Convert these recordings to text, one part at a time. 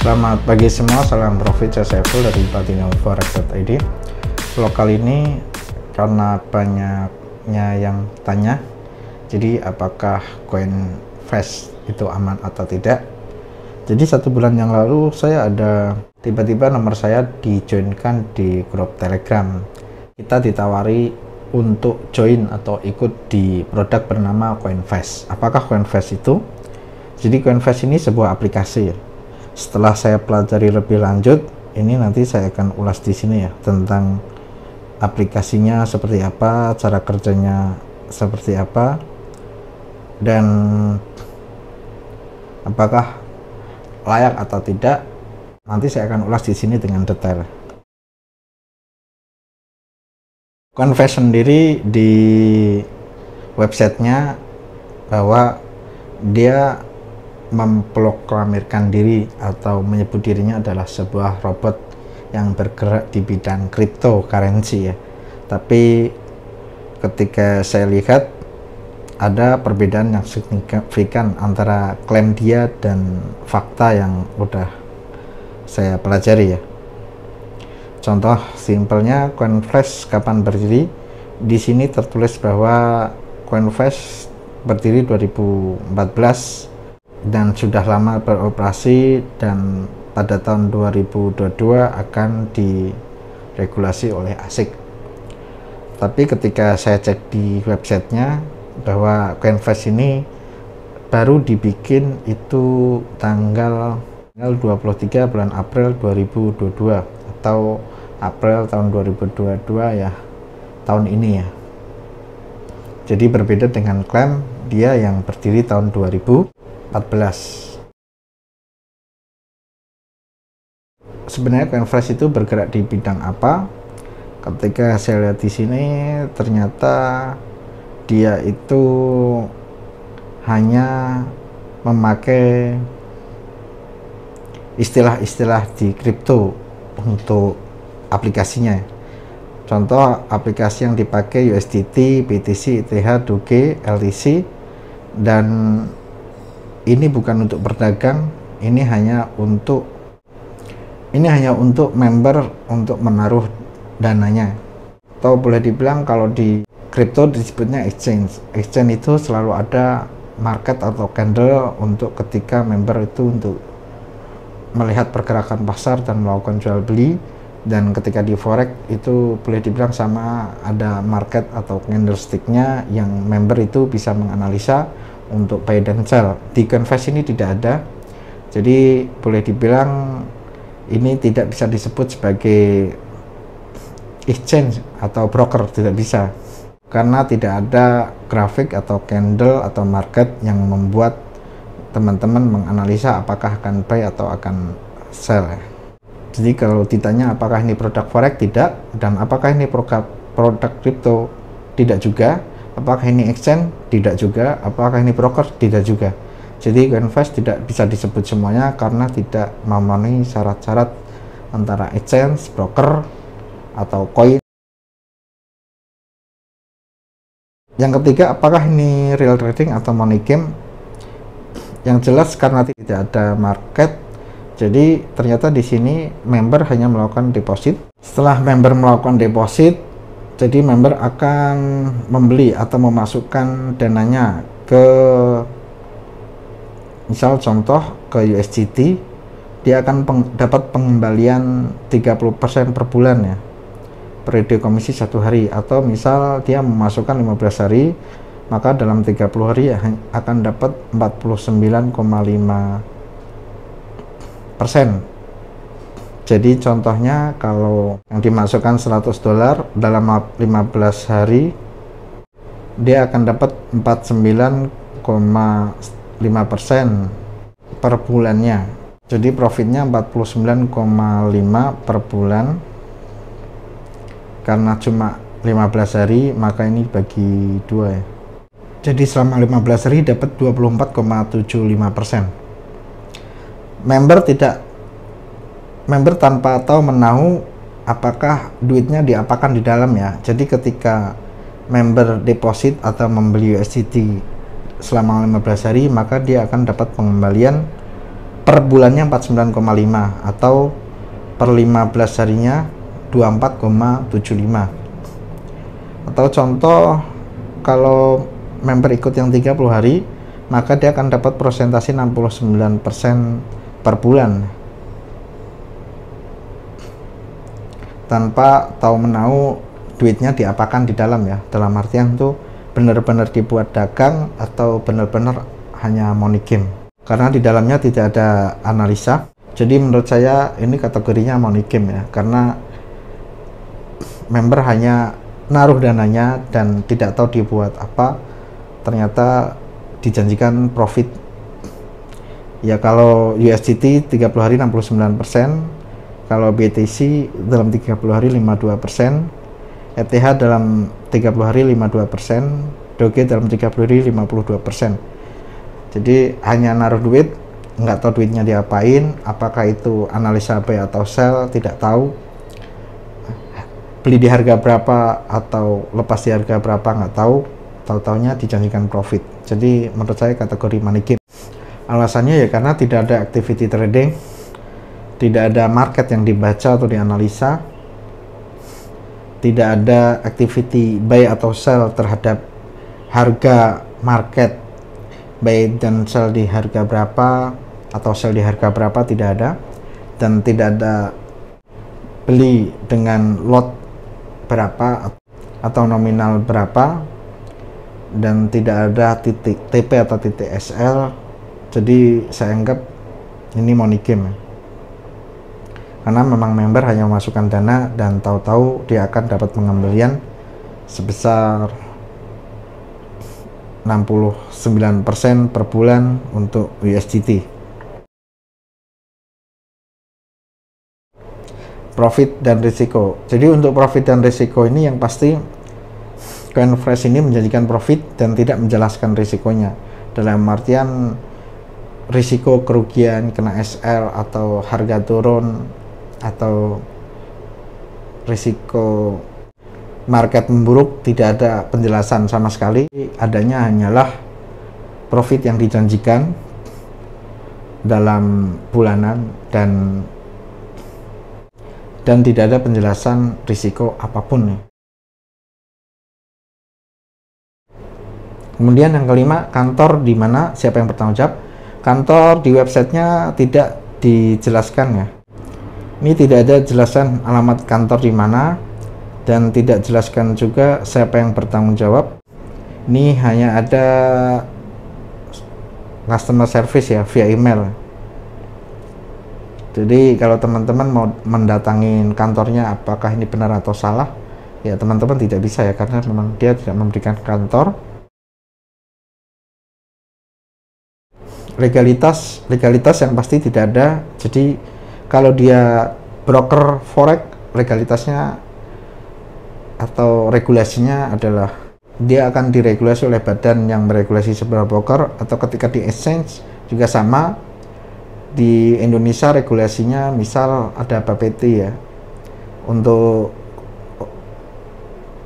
Selamat pagi semua, salam profit, saya Saiful dari platinumforex.id. Vlog kali ini karena banyaknya yang tanya, jadi apakah koin Fast itu aman atau tidak. Jadi 1 bulan yang lalu saya ada tiba-tiba nomor saya dijoinkan di grup Telegram. Kita ditawari untuk join atau ikut di produk bernama CoinFast. Apakah CoinFast itu? Jadi CoinFast ini sebuah aplikasi. Setelah saya pelajari lebih lanjut, ini nanti saya akan ulas di sini ya, tentang aplikasinya seperti apa, cara kerjanya seperti apa, dan apakah layak atau tidak. Nanti saya akan ulas di sini dengan detail. CoinFast sendiri di websitenya bahwa dia memproklamirkan diri atau menyebut dirinya adalah sebuah robot yang bergerak di bidang cryptocurrency ya. Tapi ketika saya lihat ada perbedaan yang signifikan antara klaim dia dan fakta yang udah saya pelajari ya. Contoh simpelnya CoinFast kapan berdiri? Di sini tertulis bahwa CoinFast berdiri 2014 dan sudah lama beroperasi, dan pada tahun 2022 akan diregulasi oleh ASIC. Tapi ketika saya cek di websitenya bahwa CoinFast ini baru dibikin itu tanggal 23 bulan April 2022 atau April tahun 2022 ya, tahun ini ya. Jadi berbeda dengan klaim dia yang berdiri tahun 2014. Sebenarnya CoinFast itu bergerak di bidang apa? Ketika saya lihat di sini ternyata dia itu hanya memakai istilah-istilah di kripto untuk aplikasinya. Contoh aplikasi yang dipakai USDT, BTC, ETH, Doge, LTC, dan ini bukan untuk berdagang, ini hanya untuk member untuk menaruh dananya. Atau boleh dibilang kalau di kripto disebutnya exchange. Exchange itu selalu ada market atau candle untuk ketika member itu untuk melihat pergerakan pasar dan melakukan jual beli. Dan ketika di forex itu boleh dibilang sama, ada market atau candlesticknya yang member itu bisa menganalisa untuk buy dan sell. Di CoinFast ini tidak ada, jadi boleh dibilang ini tidak bisa disebut sebagai exchange atau broker, tidak bisa, karena tidak ada grafik atau candle atau market yang membuat teman-teman menganalisa apakah akan buy atau akan sell. Jadi kalau ditanya apakah ini produk forex, tidak. Dan apakah ini produk crypto, tidak juga. Apakah ini exchange, tidak juga. Apakah ini broker, tidak juga. Jadi CoinFast tidak bisa disebut semuanya karena tidak memenuhi syarat-syarat antara exchange, broker, atau koin. Yang ketiga, apakah ini real trading atau money game? Yang jelas karena tidak ada market, jadi ternyata di sini member hanya melakukan deposit. Setelah member melakukan deposit, jadi member akan membeli atau memasukkan dananya ke, misal contoh ke USDT, dia akan dapat pengembalian 30% per bulan ya, periode komisi 1 hari. Atau misal dia memasukkan 15 hari, maka dalam 30 hari akan dapat 49,5%. Jadi contohnya kalau yang dimasukkan $100 dalam 15 hari, dia akan dapat 49,5% per bulannya. Jadi profitnya 49,5 per bulan. Karena cuma 15 hari, maka ini bagi 2 ya. Jadi selama 15 hari dapat 24,75%. Member tanpa tahu menahu apakah duitnya diapakan di dalam ya. Jadi ketika member deposit atau membeli USDT selama 15 hari, maka dia akan dapat pengembalian per bulannya 49,5 atau per 15 harinya 24,75. Atau contoh, kalau member ikut yang 30 hari, maka dia akan dapat persentase 69% per bulan, tanpa tahu menahu duitnya diapakan di dalam ya, dalam artian tuh benar-benar dibuat dagang atau benar-benar hanya money game, karena di dalamnya tidak ada analisa. Jadi menurut saya ini kategorinya money game ya, karena member hanya naruh dananya dan tidak tahu dibuat apa, ternyata dijanjikan profit. Ya kalau USDT 30 hari 69%, kalau BTC dalam 30 hari 52%, ETH dalam 30 hari 52%, Doge dalam 30 hari 52%. Jadi hanya naruh duit, nggak tahu duitnya diapain, apakah itu analisa buy atau sell, tidak tahu, beli di harga berapa atau lepas di harga berapa nggak tahu, tahu-taunya dijanjikan profit. Jadi menurut saya kategori money game. Alasannya ya karena tidak ada activity trading, tidak ada market yang dibaca atau dianalisa, tidak ada activity buy atau sell terhadap harga market, buy dan sell di harga berapa atau sell di harga berapa, tidak ada. Dan tidak ada beli dengan lot berapa atau nominal berapa, dan tidak ada titik TP atau titik SL. Jadi saya anggap ini money game, karena memang member hanya memasukkan dana dan tahu-tahu dia akan dapat pengembalian sebesar 69% per bulan untuk USDT. Profit dan risiko. Jadi untuk profit dan risiko ini yang pasti CoinFresh ini menjanjikan profit dan tidak menjelaskan risikonya, dalam artian risiko kerugian kena SL atau harga turun atau risiko market memburuk, tidak ada penjelasan sama sekali. Adanya hanyalah profit yang dijanjikan dalam bulanan dan tidak ada penjelasan risiko apapun nih. Kemudian yang kelima, kantor di mana, siapa yang bertanggung jawab. Kantor di websitenya tidak dijelaskan ya. Ini tidak ada jelasan alamat kantor di mana dan tidak jelaskan juga siapa yang bertanggung jawab. Ini hanya ada customer service ya via email. Jadi kalau teman-teman mau mendatangin kantornya apakah ini benar atau salah, ya teman-teman tidak bisa ya, karena memang dia tidak memberikan kantor. Legalitas yang pasti tidak ada. Jadi kalau dia broker forex, legalitasnya atau regulasinya adalah dia akan diregulasi oleh badan yang meregulasi sebuah broker, atau ketika di exchange juga sama. Di Indonesia regulasinya misal ada Bapeti ya, untuk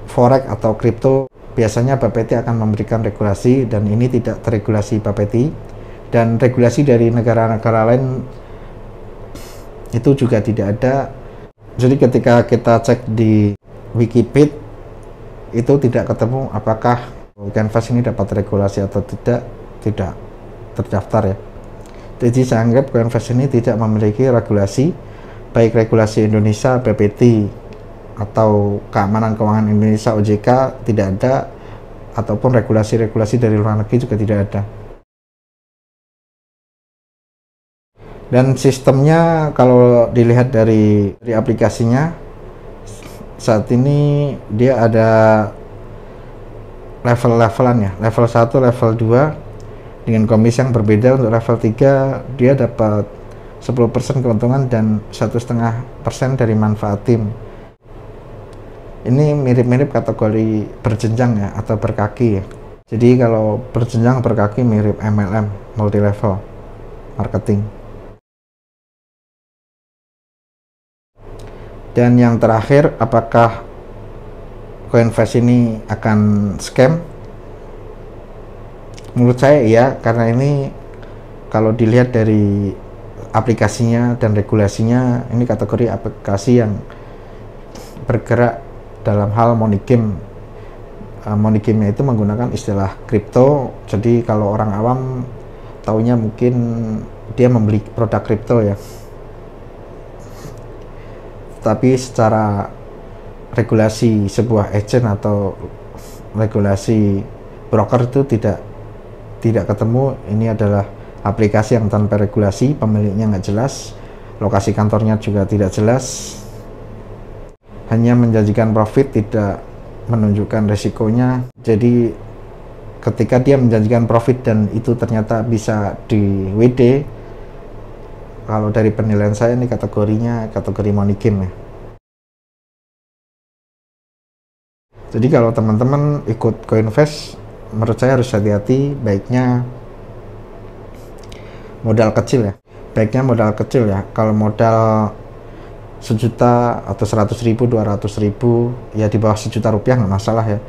forex atau kripto biasanya Bapeti akan memberikan regulasi, dan ini tidak terregulasi Bapeti. Dan regulasi dari negara-negara lain itu juga tidak ada. Jadi ketika kita cek di Wikipedia itu tidak ketemu apakah CoinFresh ini dapat regulasi atau tidak terdaftar ya. Jadi saya anggap CoinFresh ini tidak memiliki regulasi, baik regulasi Indonesia BPT atau keamanan keuangan Indonesia OJK tidak ada, ataupun regulasi-regulasi dari luar negeri juga tidak ada. Dan sistemnya kalau dilihat dari aplikasinya saat ini dia ada level-levelan ya, level 1, level 2 dengan komisi yang berbeda. Untuk level 3 dia dapat 10% keuntungan dan 1,5% dari manfaat tim. Ini mirip-mirip kategori berjenjang ya, atau berkaki ya. Jadi kalau berjenjang berkaki mirip MLM, multi level marketing. Dan yang terakhir, apakah CoinFresh ini akan scam? Menurut saya iya, karena ini kalau dilihat dari aplikasinya dan regulasinya, ini kategori aplikasi yang bergerak dalam hal money game. Money game-nya itu menggunakan istilah kripto. Jadi kalau orang awam taunya mungkin dia membeli produk kripto ya. Tapi secara regulasi sebuah agent atau regulasi broker itu tidak ketemu. Ini adalah aplikasi yang tanpa regulasi, pemiliknya nggak jelas, lokasi kantornya juga tidak jelas, hanya menjanjikan profit, tidak menunjukkan resikonya. Jadi ketika dia menjanjikan profit dan itu ternyata bisa di WD, kalau dari penilaian saya ini kategorinya kategori money game ya. Jadi kalau teman-teman ikut Coinvest, menurut saya harus hati-hati, baiknya modal kecil ya. Kalau modal 1 juta atau 100.000, 200.000, ya di bawah 1 juta rupiah nggak masalah ya.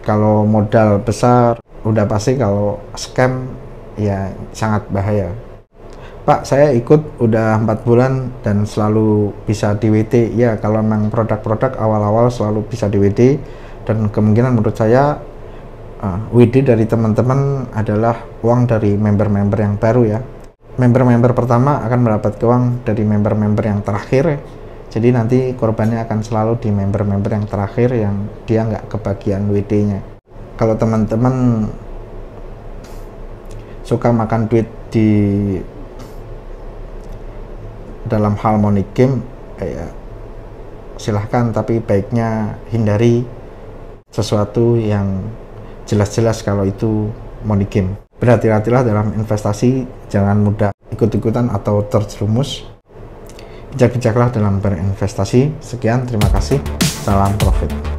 Kalau modal besar, udah pasti kalau scam ya sangat bahaya. Pak, saya ikut udah 4 bulan dan selalu bisa di WD. Ya, kalau memang produk-produk awal-awal selalu bisa di WD, dan kemungkinan menurut saya WD dari teman-teman adalah uang dari member-member yang baru ya. Member-member pertama akan mendapat uang dari member-member yang terakhir. Jadi nanti korbannya akan selalu di member-member yang terakhir yang dia nggak kebagian WD-nya. Kalau teman-teman suka makan duit di dalam hal money game, ya silahkan, tapi baiknya hindari sesuatu yang jelas-jelas kalau itu money game. Berhati-hatilah dalam investasi, jangan mudah ikut-ikutan atau terjerumus. Bijak-bijaklah dalam berinvestasi. Sekian, terima kasih. Salam profit.